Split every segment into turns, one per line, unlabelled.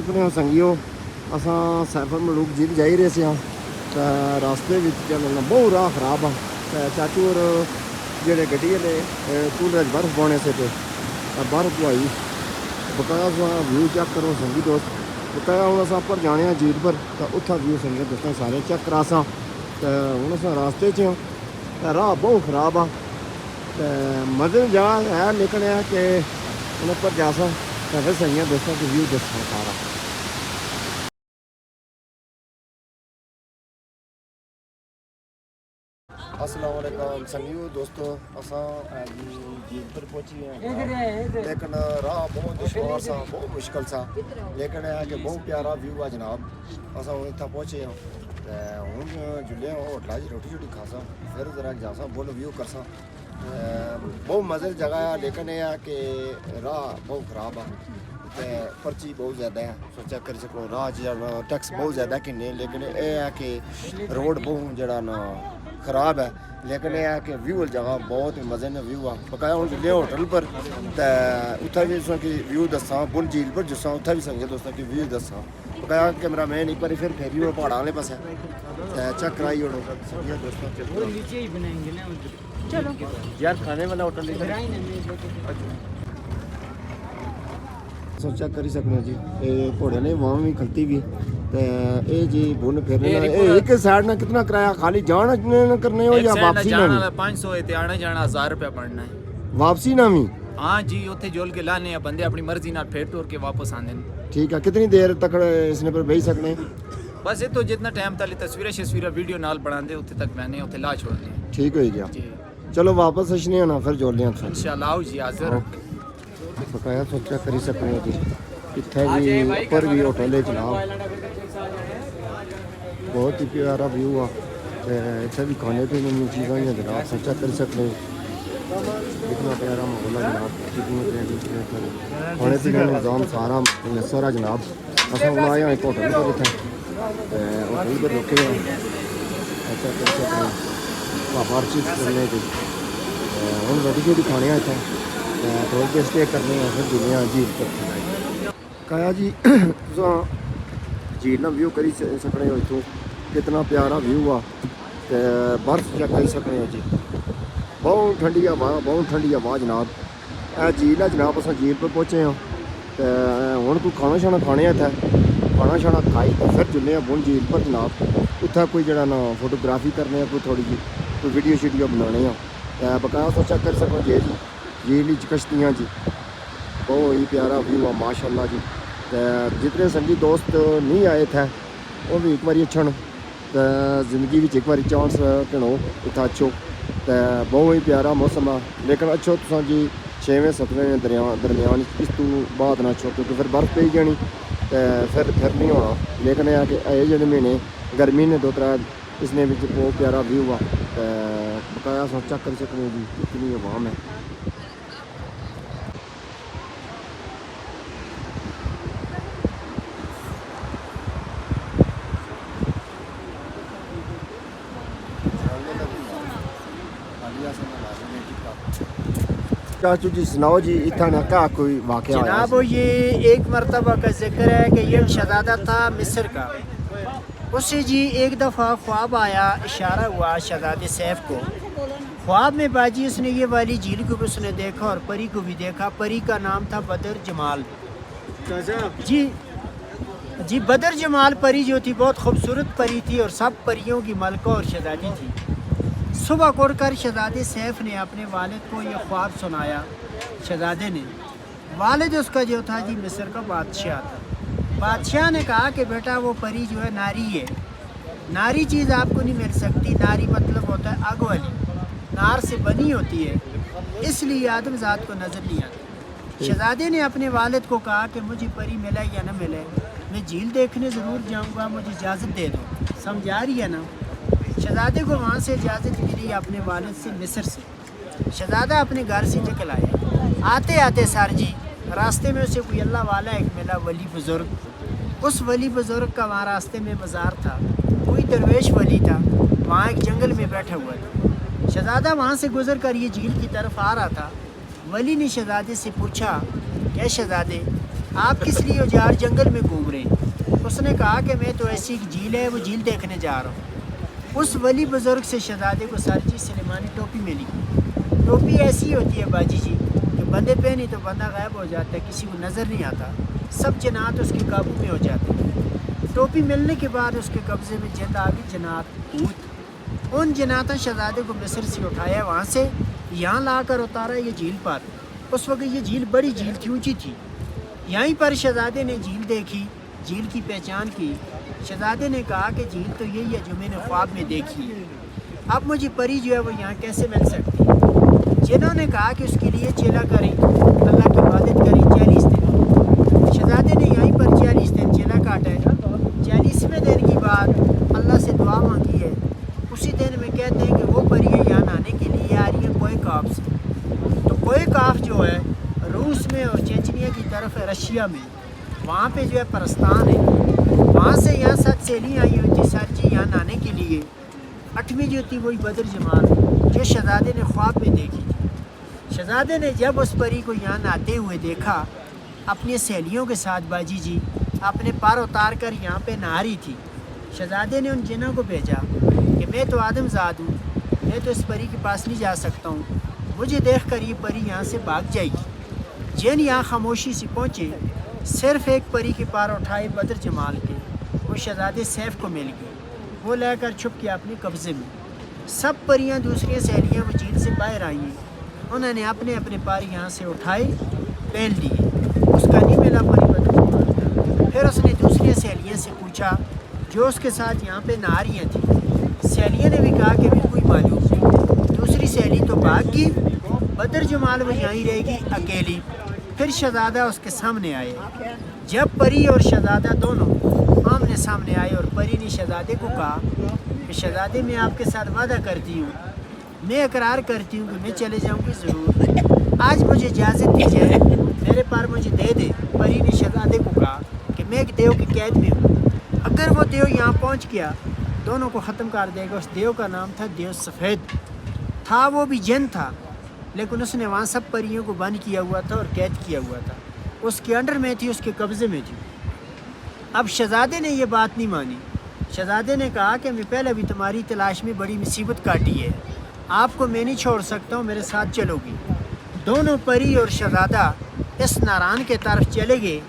ਸਕਦੇ ਸੰਗਿਓ ਅਸਾਂ ਸੈਫਰ ਮਲੂਕ ਜਿੱਦ ਜਾ ਹੀ ਰਹੇ ਸੀ ਤਾਂ ਰਸਤੇ ਵਿੱਚ ਚੱਲਣਾ ਬਹੁਤ ਰਾਹ ਖਰਾਬ ਆ ਤੇ ਚਾਚੂ ਔਰ ਜਿਹੜੇ ਗੱਡੀ ਨੇ ਕੂਲਰ ਬਰਫ ਪਾਉਣੇ ਸੇ ਤੇ ਬਰਫ ਪਵਾਈ ਬਕਾਇਆ ਵਿਊ ਚੈੱਕ ਕਰੋ ਸੰਗੀ ਦੋਸਤ ਬਕਾਇਆ ਹੁਣ ਅਸਾਂ ਉੱਪਰ ਜਾਣੇ ਆ ਜੀਤ ਪਰ ਤਾਂ ਉੱਥਾ ਵਿਊ ਸੰਗੀ ਦੋਸਤਾਂ ਸਾਰੇ ਚੈੱਕ ਕਰਾ ਸਾਂ ਤੇ ਹੁਣ ਅਸਾਂ ਰਸਤੇ 'ਚ ਤਾਂ ਰਾਹ ਬਹੁਤ ਖਰਾਬ ਆ ਤੇ ਮਜ਼ੇ ਜਗ੍ਹਾ ਹੈ ਲੇਕਿਨ ਇਹ ਕਿ ਹੁਣ ਉੱਪਰ ਜਾ ਸਾਂ ਤਾਂ ਫਿਰ ਸੰਗੀਆਂ ਦੋਸਤਾਂ को व्यू ਦੱਸਾਂ ਸਾਰਾ अस्सलाम वालेकुम संगियो दोस्तों असां जीत पर पहुंची हैं लेकिन राह बहुत दुश्वार सा बहुत मुश्किल सा लेकिन है कि बहुत प्यारा व्यू है जनाब असां हुण इत्थै पहुंचे हैं हुण जुल्ले होटल च रोटी शोटी खासां फिर जरा जासां बुल व्यू करसां बहुत मज़े जगह है लेकिन यह है कि राह बहुत ख़राब है पर्ची बहुत ज़्यादा है सोचा कर सको राह टैक्स बहुत ज़्यादा किन्ने लेकिन यह है कि रोड बहुत जरा ना खराब है लेकिन यह है कि व्यू जगह बहुत मज़े ने व्यू आ बकाया हूँ जिले होटल पर तो उत्थे भी कि व्यू दसा बुल झील पर जिसा उत्थे भी संगे दोस्तों की व्यू दसा बकाया कैमरा मैन एक बार फिर फेरी पहाड़ा वाले पास चेक कराई दोस्तों
नीचे ही बनाएंगे ना
चलो यार खाने वाला होटल चेक कर सकते जी घोड़े ने वहाँ भी खलती भी ये जी बुन फिर एक साइड ना कितना किराया खाली जाना करने हो या वापसी ना
500 है आना जाना 1000 रुपया पड़ना है
वापसी ना भी
हाँ जी उत्थे जोल के लाने बंदे अपनी मर्जी नाल फेर टूर के वापस आंदे
ठीक है कितनी देर तक इसने पर बैठ सकने
बस ये तो जितना टाइम तक तस्वीरें वीडियो नाल बनांदे उत्थे तक मैंने उत्थे ला छोड़ने
ठीक हो गया चलो वापस अशने होना फिर जोड़ लिया
इंशाल्लाह आओ जी हाजिर
बकाया सोचा करी सकने जी इत्थे भी ऊपर भी होटल है जनाब बहुत ही प्यारा व्यू आ इत्थे भी खाने पीने की चीज़ां हैं जनाब सोचा कर सकते कितना प्यारा माहौल है जनाब खाने पीने का निज़ाम सारा सारा जनाब असां हुण आए एक होटल पर इत्थे होटल पर रुके हैं अच्छा कर सकते हर चीज़ करने की हुण रोटी शोटी खाने इत्थे थोड़ी देर स्टे करने फिर जुड़ने झील पर काया जी झील ना व्यू करी सकने हो इतों कितना प्यारा व्यू आ बर्फ चेक कर सकते हो जी बहुत ठंडी हवा जनाब झील है जनाब अस झील पर पहुँचे हाँ तो हूँ कोई खाना शाना खाने इत्थे खाना शाना खाई तो फिर जुल्ले बुन झील पर जनाब उत्थे कोई जरा ना फोटोग्राफी करने कोई थोड़ी जी कोई वीडियो शीडियो बनाने तो बकाया सोचा कर सको जी झील कश्तियाँ जी बहुत ही प्यारा व्यू आ माशाल्लाह जी जितने संगी दोस्त नहीं आए थे वो भी एक बार अच्छन जिंदगी में एक बार चांस कनो इतना अच्छो तो बहुत ही प्यारा मौसम है लेकिन अच्छो तुसा जी 6वें 7वें दरम्यान इस तू बाद ना अच्छो क्योंकि फिर बर्फ पेई जानी तो फिर नहीं होना लेकिन यह कि ये जो महीने गर्मी ने 2-3 इसने भी बहुत प्यारा व्यू आ तो बकाया सोचा कर सकते जी कितनी आवाम है चाचू जी सुनाओ जी इतना ना क्या कोई वाकया
जनाब ये एक मरतबा का जिक्र है कि ये शहजादा था मिस्र का उससे जी एक दफ़ा ख्वाब आया इशारा हुआ शहजादे सैफ को ख्वाब में बाजी उसने ये वाली झील को भी उसने देखा और परी को भी देखा परी का नाम था बदर जमाल जी बदर जमाल परी जो थी बहुत खूबसूरत परी थी और सब परियों की मलका और शहजादी थी صبح اٹھ کر شہزادے سیف نے اپنے والد کو یہ خواب سنایا. شہزادے نے، والد اس کا جو تھا جی مصر کا بادشاہ تھا. بادشاہ نے کہا کہ بیٹا وہ پری جو ہے ناری ہے، ناری چیز آپ کو نہیں مل سکتی. ناری مطلب ہوتا ہے آگ والی، نار سے بنی ہوتی ہے، اس لیے آدم ذات کو نظر نہیں آتی. شہزادے نے اپنے والد کو کہا کہ مجھے پری ملے یا نہ ملے، میں جھیل دیکھنے ضرور جاؤں گا، مجھے اجازت دے دو. سمجھا رہی ہے نا؟ شہزادے کو وہاں سے اجازت ملی اپنے والد سے مصر سے. شہزادہ اپنے گھر سے نکل آیا. آتے آتے سر جی راستے میں اسے کوئی اللہ والا ایک ملا، ولی بزرگ. اس ولی بزرگ کا وہاں راستے میں مزار تھا. کوئی درویش ولی تھا وہاں ایک جنگل میں بیٹھا ہوا تھا. شہزادہ وہاں سے گزر کر یہ جھیل کی طرف آ رہا تھا. ولی نے شہزادے سے پوچھا کہ شہزادے آپ کس لیے اجاڑ جنگل میں گھوم رہے ہیں؟ اس نے کہا کہ میں تو ایسی ایک جھیل ہے وہ جھیل دیکھنے جا رہا ہوں. اس ولی بزرگ سے شہزادے کو سر جی سلیمانی ٹوپی ملی. ٹوپی ایسی ہوتی ہے باجی جی کہ بندے پہنی تو بندہ غائب ہو جاتا ہے، کسی کو نظر نہیں آتا، سب جنات اس کے قابو میں ہو جاتے ہیں. ٹوپی ملنے کے بعد اس کے قبضے میں جند آ گئی جنات اونٹ. ان جناتوں شہزادے کو مصر سے اٹھایا، وہاں سے یہاں لا کر اتارا یہ جھیل پر. اس وقت یہ جھیل بڑی جھیل تھی، اونچی تھی. یہیں پر شہزادے نے جھیل دیکھی، جھیل کی پہچان کی. شہزادے نے کہا کہ جھیل تو یہی ہے جو میں نے خواب میں دیکھی ہے، اب مجھے پری جو ہے وہ یہاں کیسے مل سکتی ہے؟ جنہوں نے کہا کہ اس کے لیے چلا کریں، اللہ کی عبادت کریں 40 دن. شہزادے نے یہیں پر 40 دن چلا کاٹا ہے. 40ویں دن کی بعد اللہ سے دعا مانگی ہے. اسی دن میں کہتے ہیں کہ وہ پری یہاں آنے کے لیے آ رہی ہے کوئے کاف سے. تو کوئے کاف جو ہے روس میں اور چیچنیا کی طرف ہے، رشیا میں، وہاں پہ جو ہے پرستان ہے. وہاں سے یہاں 7 سیلیاں آئی ہوئی تھی سر جی یہاں آنے کے لیے. 8ویں جو تھی وہی بدر جمال جو شہزادے نے خواب میں دیکھی تھی. شہزادے نے جب اس پری کو یہاں آتے ہوئے دیکھا اپنی سہیلیوں کے ساتھ باجی جی اپنے پار اتار کر یہاں پہ نہا رہی تھی. شہزادے نے ان جنوں کو بھیجا کہ میں تو آدم زاد ہوں، میں تو اس پری کے پاس نہیں جا سکتا ہوں، مجھے دیکھ کر یہ پری یہاں سے بھاگ جائے گی. جن یہاں خاموشی سے پہنچے، صرف ایک پری کے پار اٹھائے بدر جمال کے، وہ شہزادے سیف کو مل گئی. وہ لے کر چھپ کے اپنے قبضے میں. سب پریاں دوسری سہیلیاں وہ جھیل سے باہر آئی ہیں. انہوں نے اپنے اپنے پار یہاں سے اٹھائے پہن لیے. اس کا نہیں ملا پری بدر جمال کا. پھر اس نے دوسری سہیلیاں سے پوچھا جو اس کے ساتھ یہاں پہ نہاریاں تھیں. سہیلیاں نے بھی کہا کہ میرے کو ہی معلوم. دوسری سہیلی تو بھاگ گئی، بدر جمال وہ یہیں رہے گی اکیلی. پھر شہزادہ اس کے سامنے آئے. جب پری اور شہزادہ دونوں آمنے سامنے آئے اور پری نے شہزادے کو کہا کہ شہزادے میں آپ کے ساتھ وعدہ کرتی ہوں، میں اقرار کرتی ہوں کہ میں چلے جاؤں گی ضرور، آج مجھے اجازت دی جائے، میرے پار مجھے دے دے. پری نے شہزادے کو کہا کہ میں ایک دیو کی قید میں ہوں، اگر وہ دیو یہاں پہنچ گیا دونوں کو ختم کر دے گا. اس دیو کا نام تھا دیو سفید تھا. وہ بھی جن تھا لیکن اس نے وہاں سب پریوں کو بند کیا ہوا تھا اور قید کیا ہوا تھا. اس کے انڈر میں تھی، اس کے قبضے میں تھی. اب شہزادے نے یہ بات نہیں مانی. شہزادے نے کہا کہ میں پہلے بھی تمہاری تلاش میں بڑی مصیبت کاٹی ہے، آپ کو میں نہیں چھوڑ سکتا ہوں، میرے ساتھ چلو گی. دونوں پری اور شہزادہ اس ناران کے طرف چلے گئے،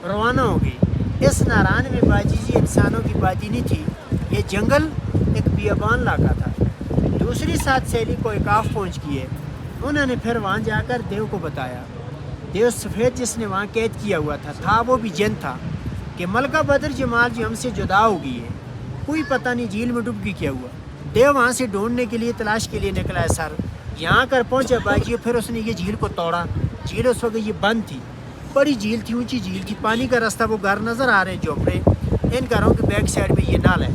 روانہ ہو گئے. اس ناران میں باجی جی انسانوں کی بادی نہیں تھی، یہ جنگل ایک بیابان علاقہ تھا. دوسری 7 سہیلی کو ایکاف پہنچ گئی ہے. انہوں نے پھر وہاں جا کر دیو کو بتایا. دیو سفید جس نے وہاں قید کیا ہوا تھا وہ بھی جن تھا کہ ملکہ بدر جمال جو ہم سے جدا ہو گئی ہے، کوئی پتہ نہیں جھیل میں ڈوب گئی کیا ہوا. دیو وہاں سے ڈھونڈنے کے لیے تلاش کے لیے نکلا ہے سر. یہاں کر پہنچا باجی، پھر اس نے یہ جھیل کو توڑا. جھیل اس وقت یہ بند تھی، بڑی جھیل تھی، اونچی جھیل تھی. پانی کا راستہ، وہ گھر نظر آ رہے ہیں جھوپڑے، ان گھروں کے بیک سائڈ میں یہ نال ہے.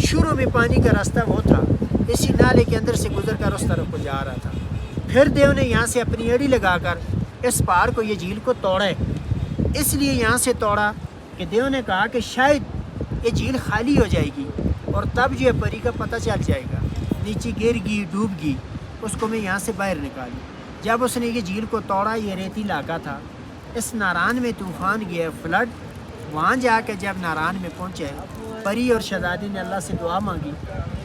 شروع میں پانی کا راستہ وہ تھا، اسی نالے کے اندر سے گزر کر اس طرف کو جا رہا تھا. پھر دیو نے یہاں سے اپنی ایڑی لگا کر اس پہاڑ کو، یہ جھیل کو توڑا ہے. اس لیے یہاں سے توڑا کہ دیو نے کہا کہ شاید یہ جھیل خالی ہو جائے گی اور تب جو ہے پری کا پتہ چل جائے گا، نیچے گر گئی، ڈوب گئی، اس کو میں یہاں سے باہر نکالوں. جب اس نے یہ جھیل کو توڑا، یہ ریتی علاقہ تھا. اس ناران میں طوفان گیا، فلڈ. وہاں جا کے جب ناران میں پہنچے، پری اور شہزادی نے اللہ سے دعا مانگی.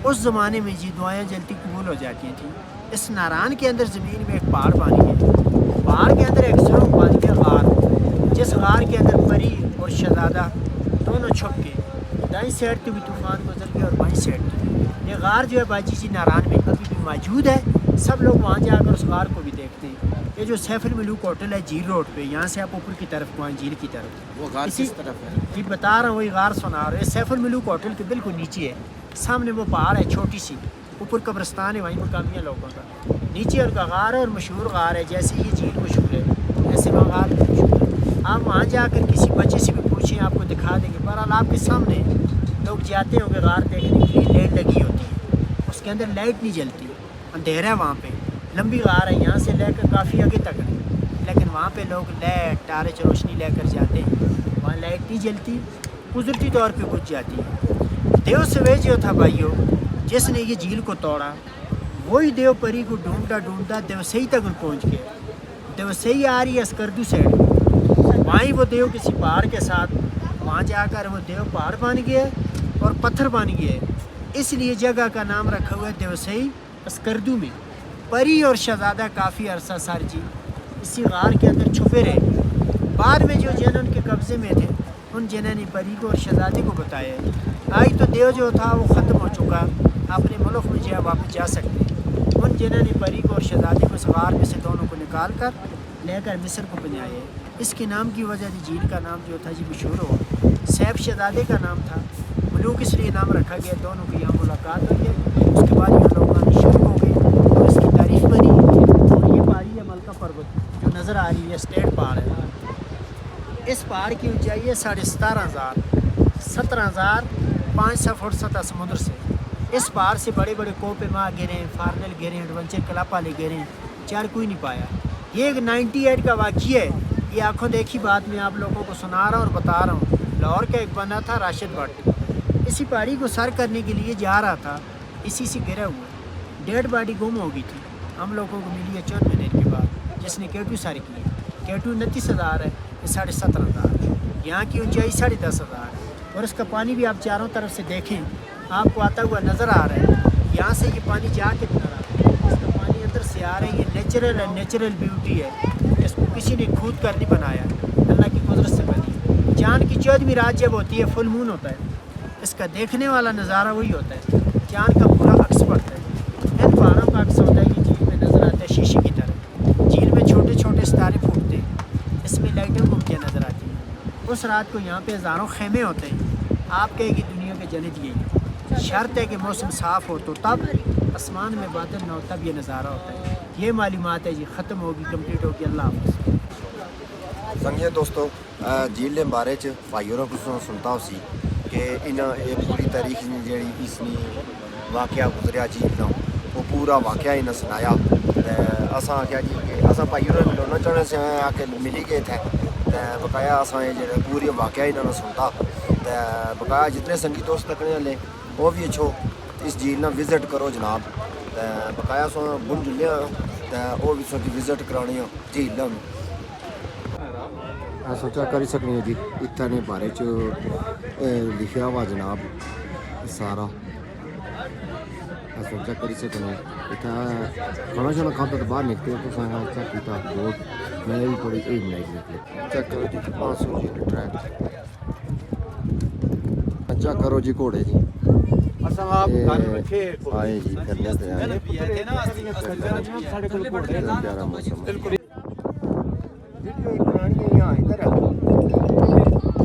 اس زمانے میں جی دعائیں جلدی قبول ہو جاتی تھیں. اس ناران کے اندر زمین میں ایک پہاڑ بانی ہے. پہاڑ کے اندر ایک سرنگ بانی ہے، غار، جس غار کے اندر پری اور شہزادہ دونوں چھپ کے دائیں سائڈ سے بھی طوفان گزر گیا اور بائیں سائڈ سے. یہ غار جو ہے باجی جی ناران میں کبھی بھی موجود ہے, सब लोग वहाँ जाकर उस غار को भी देखते हैं. ये जो सैफुल मलूक होटल है झील रोड पे, यहाँ से आप ऊपर की तरफ को झील की तरफ,
वो गार किस तरफ है?
जी बता रहा हूँ, वही गार सुना रहे. सैफुल मलूक होटल के बिल्कुल नीचे है, सामने वो पहाड़ है छोटी सी, ऊपर कब्रिस्तान है, वहीं मकामिया लोगों का. नीचे उनका गार है और मशहूर गार है, जैसे ये झील मशहूर है ऐसे वहाँ गार भी मशहूर है. आप वहाँ जाकर किसी बच्चे से भी पूछें, आपको दिखा देंगे. बहरहाल आपके सामने लोग जाते होंगे गार देखने के लिए, लेट लगी होती है, उसके अंदर लाइट नहीं जलती, अंधेरा है वहाँ पे. लंबी गार है, यहाँ से लेकर काफ़ी आगे तक है, लेकिन वहाँ पे लोग लाइट टार्च रोशनी लेकर जाते हैं. वहाँ लाइट नहीं जलती, कुदरती तौर पे बुझ जाती है. देव सवेज जो था भाइयों, जिसने ये झील को तोड़ा, वही देव परी को ढूंढता ढूंढता देवसई तक पहुँच गया. देवसई आ रही है स्कर्दू साइड, वहीं वो देव किसी पहाड़ के साथ, वहाँ जाकर वो देव पहाड़ बन गया और पत्थर बन गया, इसलिए जगह का नाम रखा हुआ है देवसई स्कर्दू में. परी और शहजादा काफ़ी अरसा सर जी इसी गार के अंदर छुपे रहे. बाद में जो जिन उनके कब्ज़े में थे, उन जिन्हों ने परी को और शहजादे को बताया. आज तो देव जो था वो ख़त्म हो चुका, अपने मुल्क में जो है वापस जा सकते हैं. उन जिन्हों ने परी को और शहजादे को इस गार में से दोनों को निकाल कर लेकर मिस्र को पहुँचाया. इसके नाम की वजह से झील का नाम जो था जी मशहूर हुआ. सैफ शहजादे का नाम था, मलूक इसलिए नाम रखा गया. दोनों की यहाँ मुलाकात हुई है, उसके बाद यहाँ लोग आने शुरू हो गए और इसकी तारीफ बनी. और ये पहाड़ी है मलका पर्वत जो नज़र आ रही है, स्टेट पहाड़ है. इस पहाड़ की ऊंचाई है 17,500 17,500 फुट सतह समुद्र से. इस पहाड़ से बड़े बड़े कोपे माँ गिरे, फार्नल गिरे, एडवेंचर क्लब वाले गिरे, चार कोई नहीं पाया. ये एक 98 का वाक़या है. ये आंखों देखी बात मैं आप लोगों को सुना रहा हूँ और बता रहा हूँ. लाहौर का एक बंदा था राशिद भट्ट, इसी पहाड़ी को सर करने के लिए जा रहा था, इसी से गिरा हुआ. डेड बॉडी गुम हो गई थी, हम लोगों को मिली है 4 महीने के बाद. जिसने केटू सर की है, केटू 29,000 है, ये 17,500. यहाँ की ऊंचाई 10,500 है. और इसका पानी भी आप चारों तरफ से देखें, आपको आता हुआ नज़र आ रहा है. यहाँ से ये पानी जा के इसका पानी अंदर से आ रहा है. ये नेचुरल है, नेचुरल ब्यूटी है, इसको किसी ने खुद कर नहीं बनाया, अल्लाह की कुदरत से बनी. चाँद की 14वीं रात जब होती है, फुल मून होता है, इसका देखने वाला नज़ारा वही होता है. चाँद का पूरा अक्स पड़ता है. इन पहाड़ों का अक्स होता है कि झील में नज़र आता है शीशे की तरह. झील में छोटे छोटे सितारे फूटते हैं, इसमें लाइटें घूमती नज़र आती हैं. उस रात को यहाँ पे हज़ारों खेमे होते हैं. आप कहेगी दुनिया के जन्नत यही है. शर्त है कि मौसम साफ़ हो, तो तब आसमान में बादल ना हो, तब ये नज़ारा होता है. ये मालूमात है जी, ख़त्म होगी, कंप्लीट होगी. अल्लाह हाफ़िज़.
संगे दोस्तों, झील के बारे च भाइयों को सुनता उसी कि इन पूरी तारीख जी इसने वाक़या गुजरिया झील का, वो पूरा वाक़या इन्हें सुनाया. असा आख्या जी कि असा भाइयों मिलना चाहने से आके मिली गए थे. बकाया असा जो पूरी वाक़या इन्होंने सुनता. बकाया जितने संगी दोस्त तकने वाले वो भी अच्छो इस झील ना विजिट करो जनाब. बकाया सो बुन जुलिया वो भी सो विजिट करानी झील में. सोचा करी सकनी है जी. इतने बारे च लिखा हुआ जनाब सारा. सोचा करी सकने. इतना खाना शाना खाता तो बाहर निकलते तो चेक किया बोट मैं भी बड़ी बनाई निकले. चेक करो जी 500 जी ट्रैक. चेक करो जी घोड़े जी आए जी करने से आए. प्यारा मौसम. वीडियो पुरानी है यहाँ इधर है.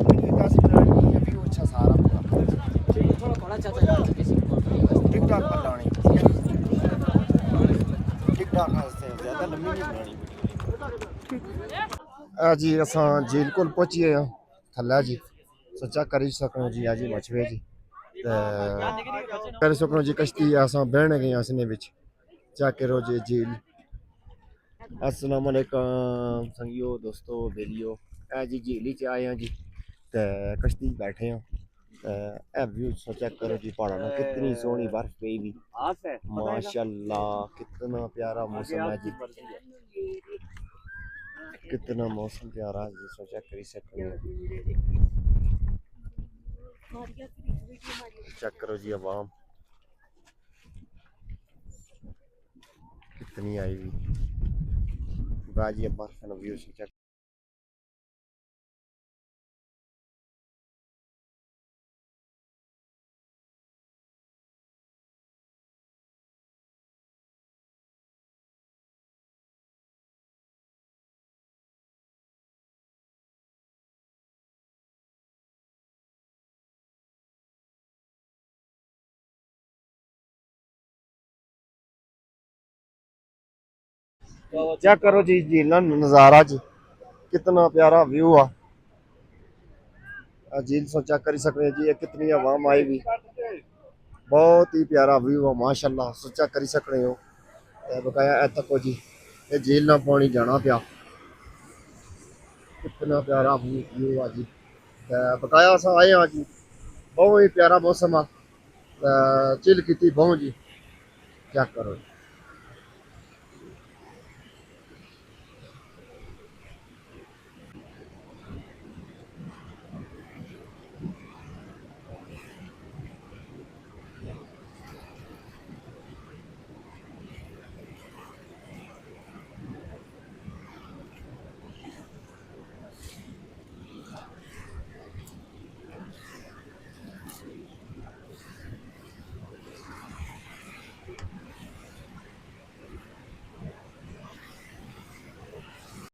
वीडियो कैसी पुरानी है, व्यू अच्छा सारा पूरा. टिकटॉक पर लानी, टिकटॉक से ज़्यादा लंबी नहीं बनानी वीडियो. जी असां झील को पहुंची हैं थल्ला जी. सोचा करी सकूं जी आज मछवे जी कर सकूं जी. कश्ती असां बहने गए असने विच चेक करो जी झील. अस्सलाम वालेकुम संगियो दोस्तों बेलियो. जी झील च आए हैं जी, कश्ती बैठे हैं. व्यू चेक करो जी पहाड़ों में कितनी सोहनी बर्फ पई भी माशाल्लाह. कितना प्यारा मौसम है जी, कितना मौसम प्यारा है जी. चेक करी सकते हैं. चेक करो जी आवाम कितनी आई हुई बाजी बर्फ व्यू चेक ਚੈੱਕ ਕਰੋ ਜੀ ਝੀਲ ਦਾ ਨਜ਼ਾਰਾ ਜੀ ਕਿਤਨਾ ਪਿਆਰਾ ਵਿਊ ਆ झील सो चेक कर सकते जी ये कितनी आवाम आई भी बहुत ही प्यारा व्यू है माशाल्लाह सो चेक कर सकते हो बकाया ए तको जी ये झील ना पानी जाना पिया कितना प्यारा व्यू है जी बकाया अस आए हाँ जी बहुत ही प्यारा मौसम आ चिल की बहुत जी चेक करो